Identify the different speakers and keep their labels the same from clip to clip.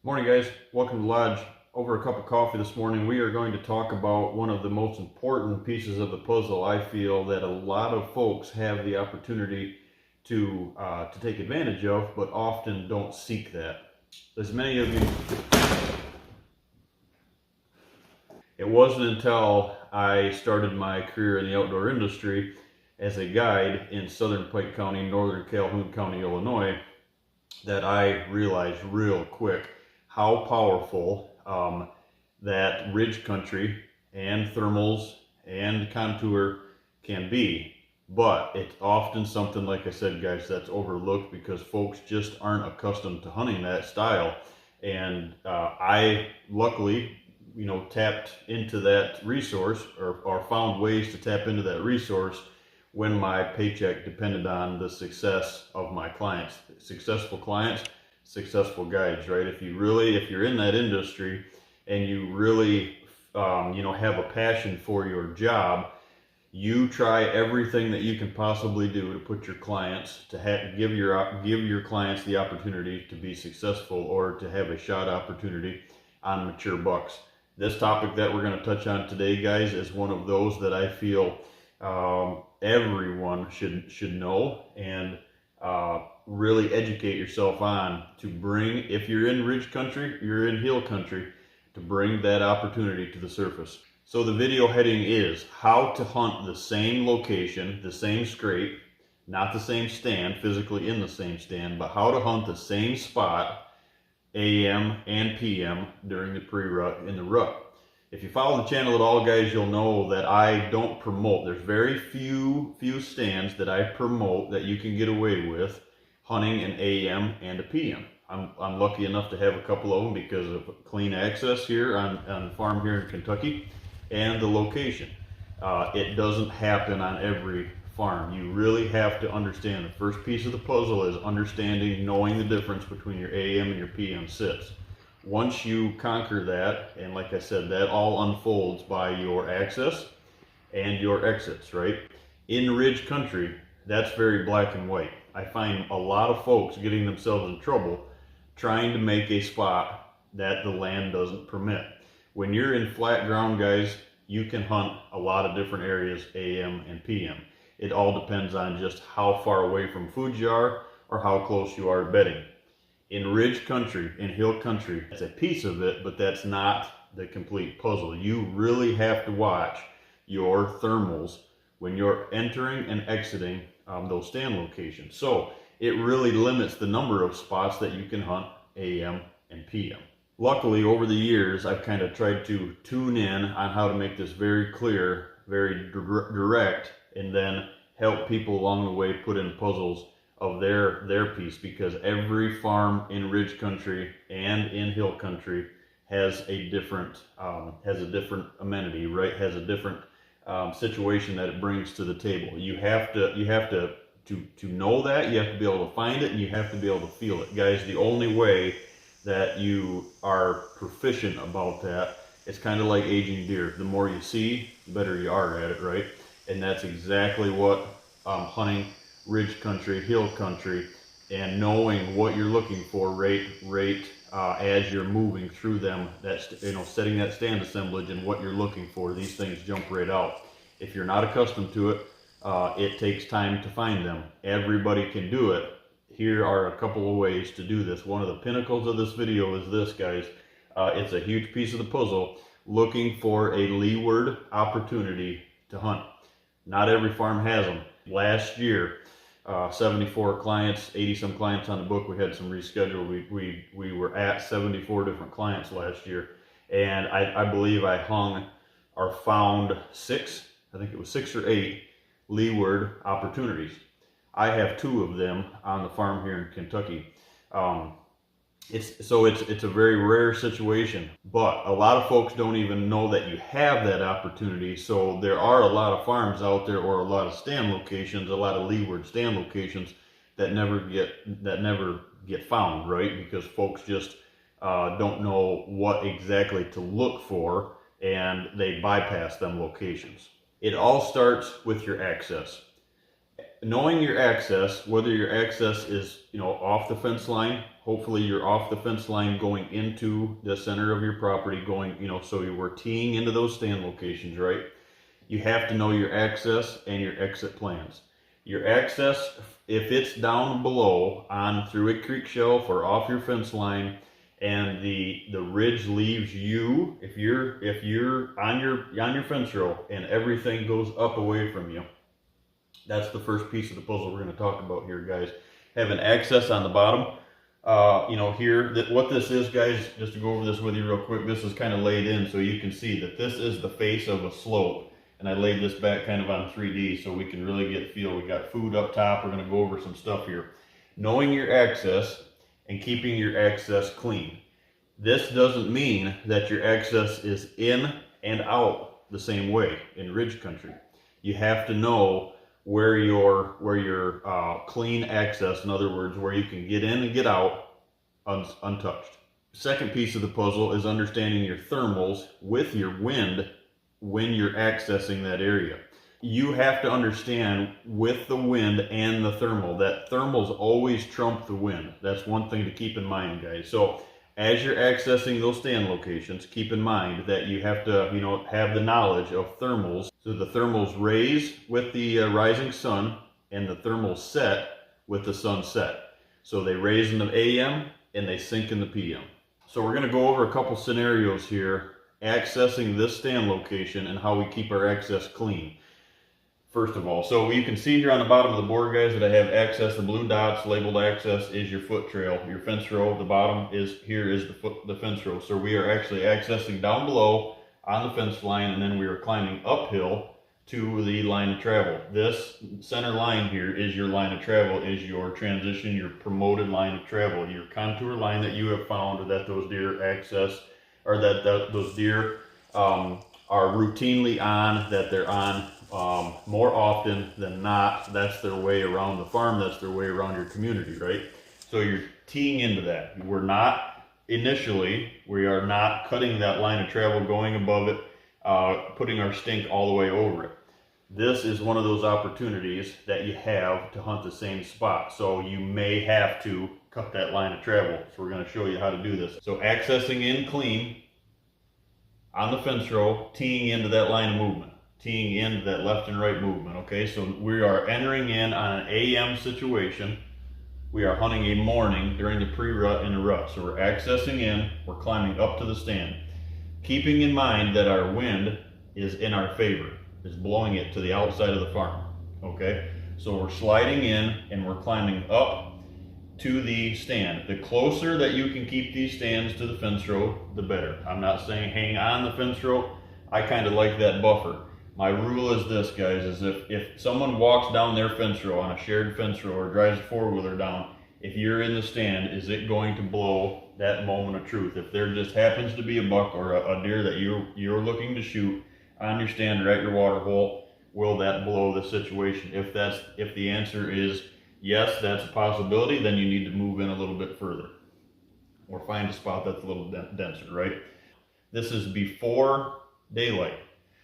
Speaker 1: Morning guys, welcome to the lodge. Over a cup of coffee this morning, we are going to talk about one of the most important pieces of the puzzle I feel that a lot of folks have the opportunity to take advantage of, but often don't seek that. As many of you, it wasn't until I started my career in the outdoor industry as a guide in Southern Pike County, Northern Calhoun County, Illinois, that I realized real quick how powerful that ridge country and thermals and contour can be. But it's often something, like I said guys, that's overlooked because folks just aren't accustomed to hunting that style. And I luckily, tapped into that resource or found ways to tap into that resource when my paycheck depended on the success of my clients. Successful clients, successful guides, right? If you're in that industry and you really have a passion for your job, you try everything that you can possibly do to put your clients give your clients the opportunity to be successful or to have a shot opportunity on mature bucks. This topic that we're going to touch on today, guys, is one of those that I feel everyone should know and really educate yourself on to bring, if you're in ridge country, you're in hill country, to bring that opportunity to the surface. So the video heading is how to hunt the same location, the same scrape, not the same stand, physically in the same stand, but how to hunt the same spot AM and PM during the pre-rut and the rut. If you follow the channel at all, guys, you'll know that I don't promote. There's very few stands that I promote that you can get away with hunting an AM and a PM. I'm lucky enough to have a couple of them because of clean access here on the farm here in Kentucky and the location. It doesn't happen on every farm. You really have to understand the first piece of the puzzle is knowing the difference between your AM and your PM sits. Once you conquer that, and like I said, that all unfolds by your access and your exits, right? In ridge country, that's very black and white. I find a lot of folks getting themselves in trouble trying to make a spot that the land doesn't permit. When you're in flat ground, guys, you can hunt a lot of different areas, AM and PM. It all depends on just how far away from food you are or how close you are to bedding. In ridge country, in hill country, it's a piece of it, but that's not the complete puzzle. You really have to watch your thermals when you're entering and exiting those stand locations. So it really limits the number of spots that you can hunt AM and PM. Luckily, over the years, I've kind of tried to tune in on how to make this very clear, very direct, and then help people along the way put in puzzles of their piece, because every farm in ridge country and in hill country has a different amenity, right? Has a different situation that it brings to the table. You have to know that. You have to be able to find it, and you have to be able to feel it, guys. The only way that you are proficient about that, it's kind of like aging deer. The more you see, the better you are at it, right? And that's exactly what hunting ridge country, hill country, and knowing what you're looking for as you're moving through them, that's setting that stand assemblage and what you're looking for. These things jump right out. If you're not accustomed to it, it takes time to find them. Everybody can do it. Here are a couple of ways to do this. One of the pinnacles of this video is this, guys. It's a huge piece of the puzzle, looking for a leeward opportunity to hunt. Not every farm has them. Last year, 74 clients, 80 some clients on the book. We had some reschedule. We were at 74 different clients last year, and I believe I hung or found six, I think it was 6 or 8 leeward opportunities. I have 2 of them on the farm here in Kentucky. It's a very rare situation, but a lot of folks don't even know that you have that opportunity. So there are a lot of farms out there, or a lot of stand locations, a lot of leeward stand locations that never get found, right? Because folks just don't know what exactly to look for, and they bypass them locations. It all starts with your access. knowing your access, whether your access is, off the fence line, hopefully you're off the fence line going into the center of your property, going, so you were teeing into those stand locations, right? You have to know your access and your exit plans. Your access, if it's down below on through a creek shelf or off your fence line, and the ridge leaves you, if you're on your fence row and everything goes up away from you, that's the first piece of the puzzle we're going to talk about here, guys. Having access on the bottom. Here, what this is, guys, just to go over this with you real quick, this is kind of laid in so you can see that this is the face of a slope. And I laid this back kind of on 3D so we can really get a feel. We got food up top. We're going to go over some stuff here. Knowing your access and keeping your access clean. This doesn't mean that your access is in and out the same way in ridge country. You have to know where your clean access, in other words, where you can get in and get out untouched. Second piece of the puzzle is understanding your thermals with your wind when you're accessing that area. You have to understand with the wind and the thermal that thermals always trump the wind. That's one thing to keep in mind, guys. So as you're accessing those stand locations, keep in mind that you have to, have the knowledge of thermals. So the thermals raise with the rising sun and the thermals set with the sunset. So they raise in the AM and they sink in the PM. So we're going to go over a couple scenarios here accessing this stand location and how we keep our access clean. First of all, so you can see here on the bottom of the board, guys, that I have access. The blue dots labeled access is your foot trail, your fence row. The bottom is the fence row. So we are actually accessing down below on the fence line, and then we are climbing uphill to the line of travel. This center line here is your line of travel, is your transition, your promoted line of travel, your contour line that you have found that those deer access, or that those deer are routinely on, that they're on more often than not. That's their way around the farm. That's their way around your community, right? So you're teeing into that. We are not cutting that line of travel, going above it, putting our stink all the way over it. This is one of those opportunities that you have to hunt the same spot. So you may have to cut that line of travel. So we're going to show you how to do this. So accessing in clean on the fence row, teeing into that line of movement, teeing into that left and right movement. Okay, so we are entering in on an AM situation. We are hunting a morning during the pre-rut and the rut. So we're accessing in, we're climbing up to the stand. Keeping in mind that our wind is in our favor, is blowing it to the outside of the farm. Okay, so we're sliding in and we're climbing up to the stand. The closer that you can keep these stands to the fence row, the better. I'm not saying hang on the fence row. I kind of like that buffer. My rule is this, guys, is if someone walks down their fence row on a shared fence row or drives a four-wheeler down, if you're in the stand, is it going to blow that moment of truth? If there just happens to be a buck or a deer that you're looking to shoot on your stand or at your water hole, will that blow the situation? If the answer is yes, that's a possibility, then you need to move in a little bit further or find a spot that's a little denser, right? This is before daylight.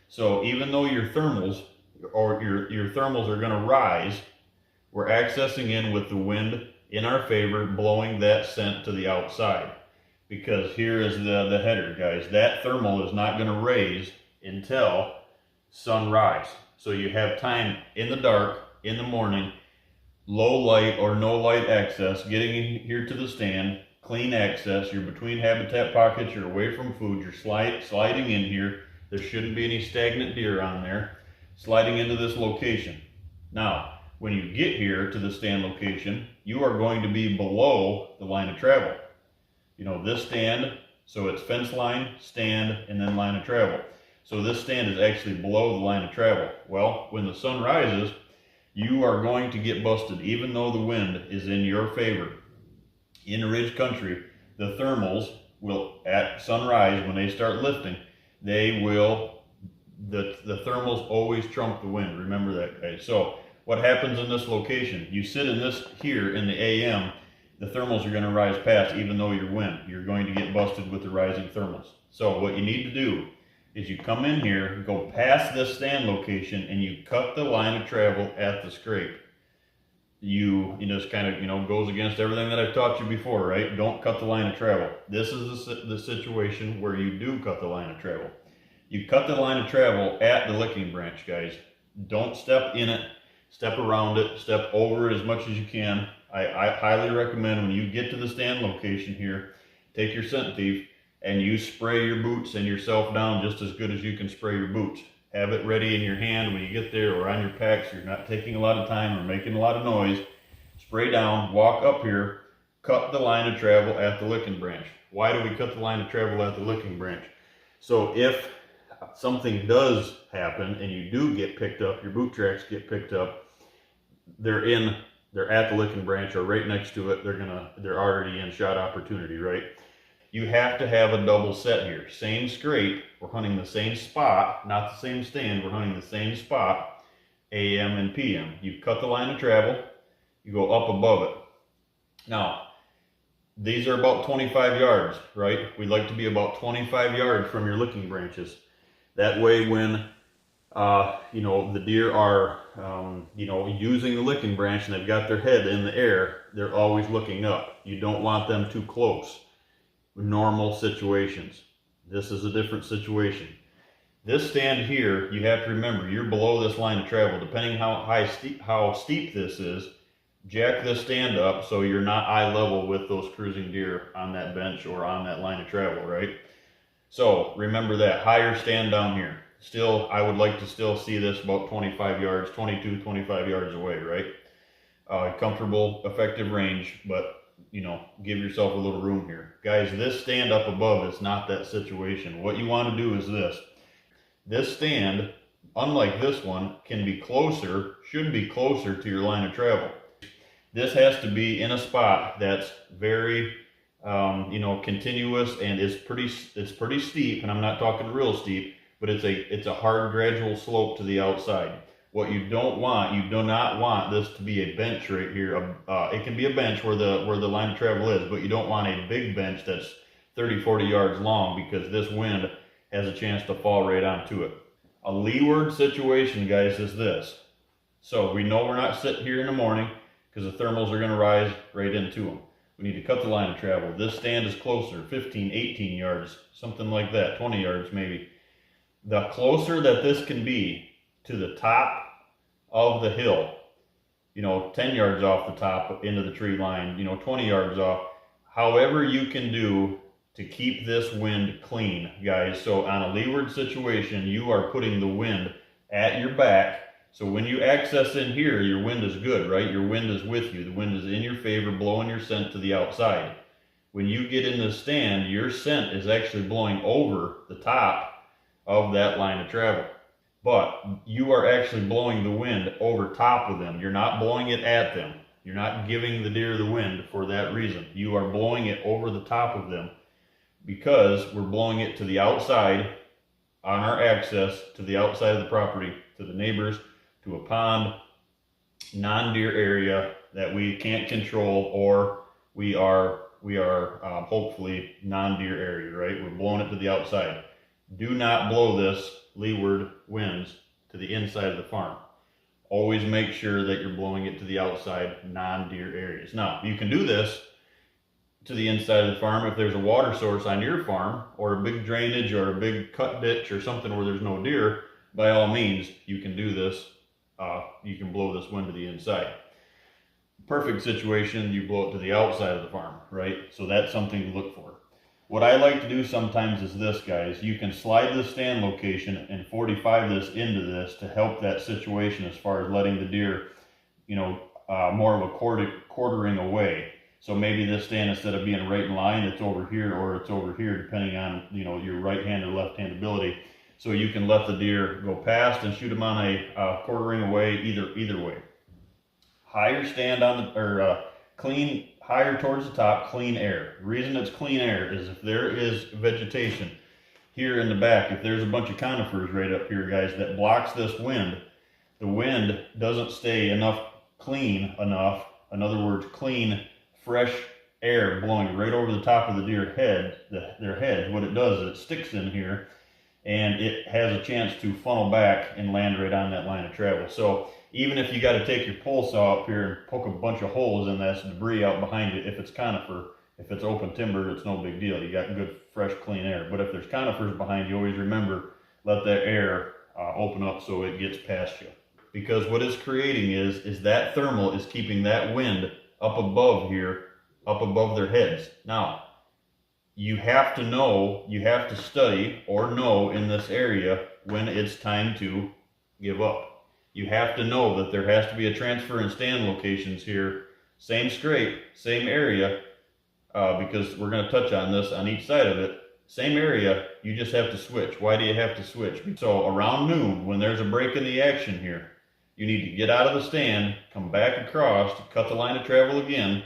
Speaker 1: So even though your thermals are going to rise, we're accessing in with the wind in our favor, blowing that scent to the outside. Because here is the header, guys. That thermal is not going to raise until sunrise. So you have time in the dark, in the morning, low light or no light access, getting in here to the stand, clean access. You're between habitat pockets, you're away from food, you're sliding in here. There shouldn't be any stagnant deer on there. Sliding into this location. Now, when you get here to the stand location, you are going to be below the line of travel. This stand, so it's fence line, stand, and then line of travel. So this stand is actually below the line of travel. Well, when the sun rises, you are going to get busted, even though the wind is in your favor. In ridge country, the thermals will, at sunrise, when they start lifting, the thermals always trump the wind. Remember that, guys. So what happens in this location? You sit in this here in the AM, the thermals are going to rise past, even though you're wind. You're going to get busted with the rising thermals. So what you need to do is you come in here, go past this stand location, and you cut the line of travel at the scrape. you just kind of, goes against everything that I've taught you before, right? Don't cut the line of travel. This is the situation where you do cut the line of travel. You cut the line of travel at the licking branch, guys. Don't step in it, step around it, step over it as much as you can. I highly recommend when you get to the stand location here, take your scent thief and you spray your boots and yourself down just as good as you can spray your boots. Have it ready in your hand when you get there or on your pack so you're not taking a lot of time or making a lot of noise. Spray down, walk up here, cut the line of travel at the licking branch. Why do we cut the line of travel at the licking branch? So if something does happen and you do get picked up, your boot tracks get picked up, they're at the licking branch or right next to it, they're already in shot opportunity, right? You have to have a double set here. Same scrape, we're hunting the same spot, not the same stand, we're hunting the same spot, AM and PM. You cut the line of travel, you go up above it. Now, these are about 25 yards, right? We'd like to be about 25 yards from your licking branches. That way when, the deer are, using the licking branch and they've got their head in the air, they're always looking up. You don't want them too close. Normal situations. This is a different situation. This stand here, you have to remember, you're below this line of travel. Depending how steep this is, jack this stand up so you're not eye level with those cruising deer on that bench or on that line of travel, right? So remember that higher stand down here. Still, I would like to still see this about 25 yards, 22, 25 yards away, right? Comfortable, effective range, but give yourself a little room here. Guys, this stand up above is not that situation. What you want to do is this. This stand, unlike this one, should be closer to your line of travel. This has to be in a spot that's very, continuous and it's pretty steep, and I'm not talking real steep, but it's a hard gradual slope to the outside. What you do not want this to be a bench right here. It can be a bench where the line of travel is, but you don't want a big bench that's 30, 40 yards long because this wind has a chance to fall right onto it. A leeward situation, guys, is this. So we know we're not sitting here in the morning because the thermals are going to rise right into them. We need to cut the line of travel. This stand is closer, 15, 18 yards, something like that, 20 yards maybe. The closer that this can be to the top of the hill, 10 yards off the top into the tree line, 20 yards off, however you can do to keep this wind clean, guys. So on a leeward situation, you are putting the wind at your back. So when you access in here, your wind is good, right? Your wind is with you. The wind is in your favor, blowing your scent to the outside. When you get in the stand, your scent is actually blowing over the top of that line of travel. But you are actually blowing the wind over top of them. You're not blowing it at them. You're not giving the deer the wind for that reason. You are blowing it over the top of them because we're blowing it to the outside on our access to the outside of the property, to the neighbors, to a pond, non-deer area that we can't control, or we are hopefully non-deer area, right? We're blowing it to the outside. Do not blow this leeward winds to the inside of the farm. Always make sure that you're blowing it to the outside, non-deer areas. Now, you can do this to the inside of the farm if there's a water source on your farm, or a big drainage, or a big cut ditch, or something where there's no deer. By all means, you can do this. You can blow this wind to the inside. Perfect situation, you blow it to the outside of the farm, right? So that's something to look for. What I like to do sometimes is this, guys. You can slide the stand location and 45 this into this to help that situation as far as letting the deer, more of a quartering away. So maybe this stand, instead of being right in line, it's over here or it's over here, depending on, your right hand or left hand ability. So you can let the deer go past and shoot them on a quartering away, either way. Higher stand clean, higher towards the top, clean air. The reason it's clean air is if there is vegetation here in the back, if there's a bunch of conifers right up here, guys, that blocks this wind, the wind doesn't stay clean enough. In other words, clean, fresh air blowing right over the top of the deer head, their head. What it does is it sticks in here and it has a chance to funnel back and land right on that line of travel. So even if you got to take your pole saw up here and poke a bunch of holes in that debris out behind it, if it's conifer, if it's open timber, it's no big deal. You got good, fresh, clean air. But if there's conifers behind you, always remember, let that air open up so it gets past you. Because what it's creating is that thermal is keeping that wind up above here, up above their heads. Now, you have to know, you have to study or know in this area when it's time to give up. You have to know that there has to be a transfer and stand locations here, same scrape, same area, because we're going to touch on this on each side of it. Same area, you just have to switch. Why do you have to switch? So around noon, when there's a break in the action here, you need to get out of the stand, come back across, cut the line of travel again,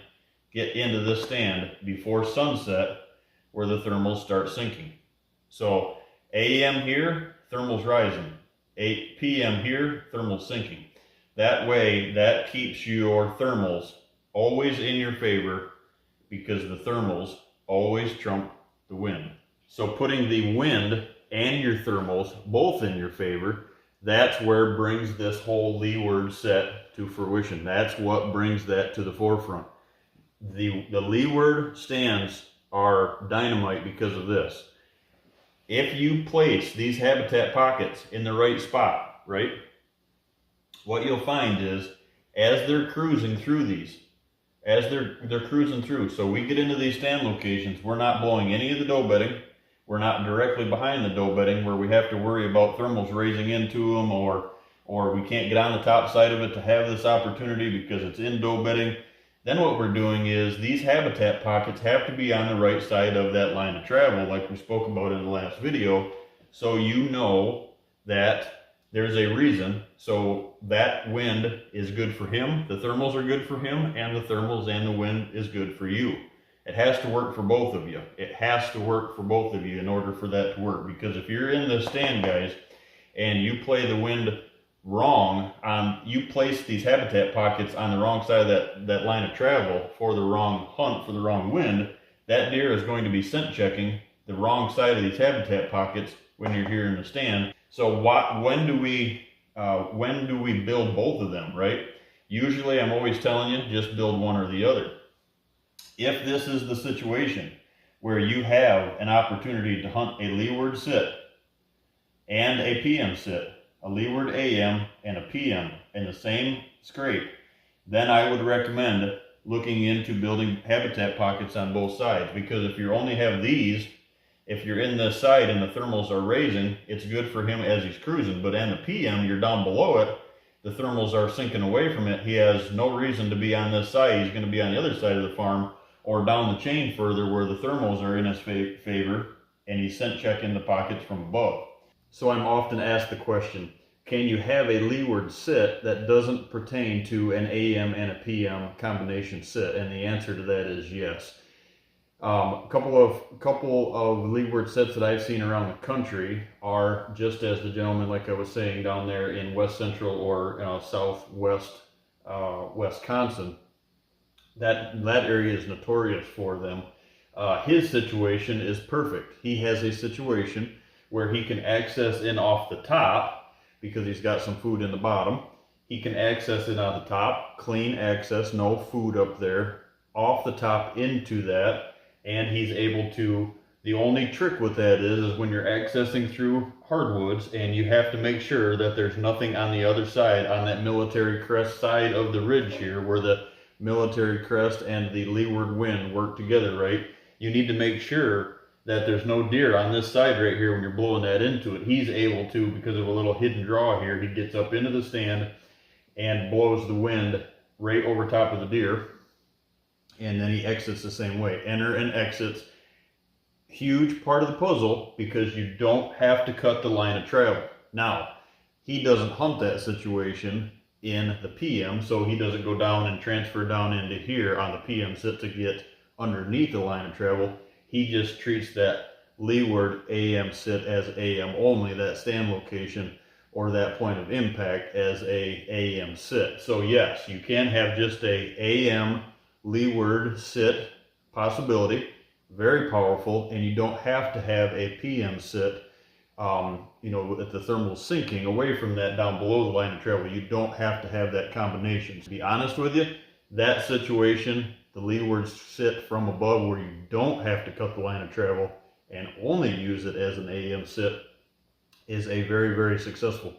Speaker 1: get into this stand before sunset where the thermals start sinking. So AM here, thermals rising. 8 p.m. here, thermals sinking. That way, that keeps your thermals always in your favor because the thermals always trump the wind. So putting the wind and your thermals both in your favor, that's where it brings this whole Leeward set to fruition. That's what brings that to the forefront. The Leeward stands are dynamite because of this. If you place these habitat pockets in the right spot, right, what you'll find is as they're cruising through these, as they're cruising through, so we get into these stand locations, we're not blowing any of the doe bedding. We're not directly behind the doe bedding where we have to worry about thermals raising into them, or we can't get on the top side of it to have this opportunity because it's in doe bedding. Then what we're doing is these habitat pockets have to be on the right side of that line of travel, like we spoke about in the last video, so you know that there's a reason. So that wind is good for him, the thermals are good for him, and the thermals and the wind is good for you. It has to work for both of you. It has to work for both of you in order for that to work. Because if you're in the stand, guys, and you play the wind wrong, you place these habitat pockets on the wrong side of that line of travel for the wrong hunt, for the wrong wind, that deer is going to be scent checking the wrong side of these habitat pockets when you're here in the stand. So when do we build both of them, right? Usually I'm always telling you, just build one or the other. If this is the situation where you have an opportunity to hunt a Leeward sit and a PM sit, a Leeward AM and a PM in the same scrape, then I would recommend looking into building habitat pockets on both sides. Because if you only have these, if you're in this side and the thermals are raising, it's good for him as he's cruising. But on the PM, you're down below it, the thermals are sinking away from it. He has no reason to be on this side. He's going to be on the other side of the farm or down the chain further where the thermals are in his favor, and he's scent checking the pockets from above. So I'm often asked the question, can you have a Leeward sit that doesn't pertain to an AM and a PM combination sit? And the answer to that is yes. A couple of Leeward sets that I've seen around the country are just as the gentleman, like I was saying, down there in West Central or Southwest Wisconsin. That area is notorious for them. His situation is perfect. He has a situation where he can access in off the top because he's got some food in the bottom. He can access it on the top, clean access, no food up there, off the top into that, and he's able to, the only trick with that is when you're accessing through hardwoods and you have to make sure that there's nothing on the other side, on that military crest side of the ridge here where the military crest and the leeward wind work together, right? You need to make sure that there's no deer on this side right here when you're blowing that into it. He's able to, because of a little hidden draw here, he gets up into the stand and blows the wind right over top of the deer, and then he exits the same way. Enter and exits. Huge part of the puzzle because you don't have to cut the line of travel. Now, he doesn't hunt that situation in the PM, so he doesn't go down and transfer down into here on the PM sit to get underneath the line of travel. He just treats that leeward AM sit as AM only, that stand location or that point of impact as a AM sit. So yes, you can have just a AM leeward sit possibility, very powerful, and you don't have to have a PM sit you know, if the thermal is sinking away from that down below the line of travel, you don't have to have that combination. To be honest with you, that situation, the leewards sit from above where you don't have to cut the line of travel and only use it as an AM sit, is a very, very successful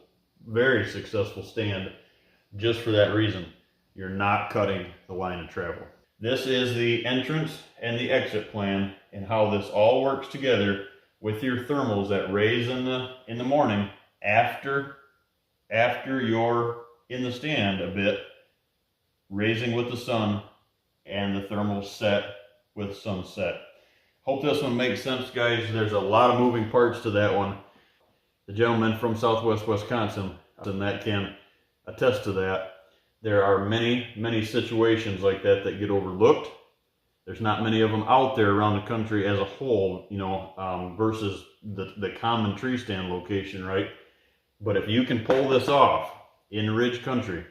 Speaker 1: stand, just for that reason. You're not cutting the line of travel. This is the entrance and the exit plan and how this all works together with your thermals that raise in the morning after you're in the stand a bit, raising with the sun, and the thermals set with sunset. Hope this one makes sense, guys. There's a lot of moving parts to that one. The gentleman from Southwest Wisconsin, and that can attest to that. There are many situations like that that get overlooked. There's not many of them out there around the country as a whole, you know, versus the common tree stand location, right? But if you can pull this off in ridge country,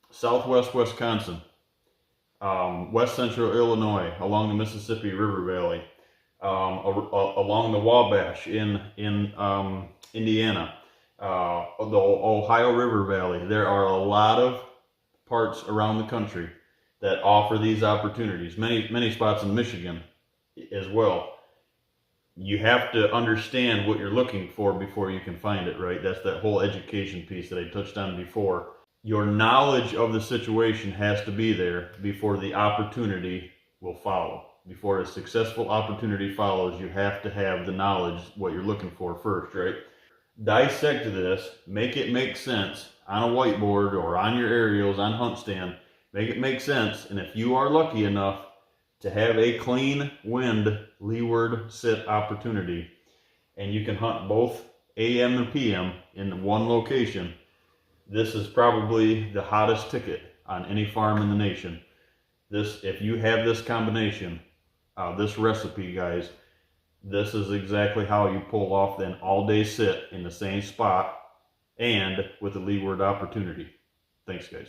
Speaker 1: Southwest Wisconsin, West Central Illinois, along the Mississippi River Valley, along the Wabash in Indiana, the Ohio River Valley, there are a lot of parts around the country that offer these opportunities. Many spots in Michigan as well. You have to understand what you're looking for before you can find it, right? That's that whole education piece that I touched on before. Your knowledge of the situation has to be there before the opportunity will follow. Before a successful opportunity follows, you have to have the knowledge, what you're looking for first, right? Dissect this, make it make sense on a whiteboard or on your aerials, on hunt stand. Make it make sense, and if you are lucky enough to have a clean wind leeward sit opportunity, and you can hunt both AM and PM in one location, this is probably the hottest ticket on any farm in the nation. If you have this combination, this recipe, guys, this is exactly how you pull off an all-day sit in the same spot and with a leeward opportunity. Thanks, guys.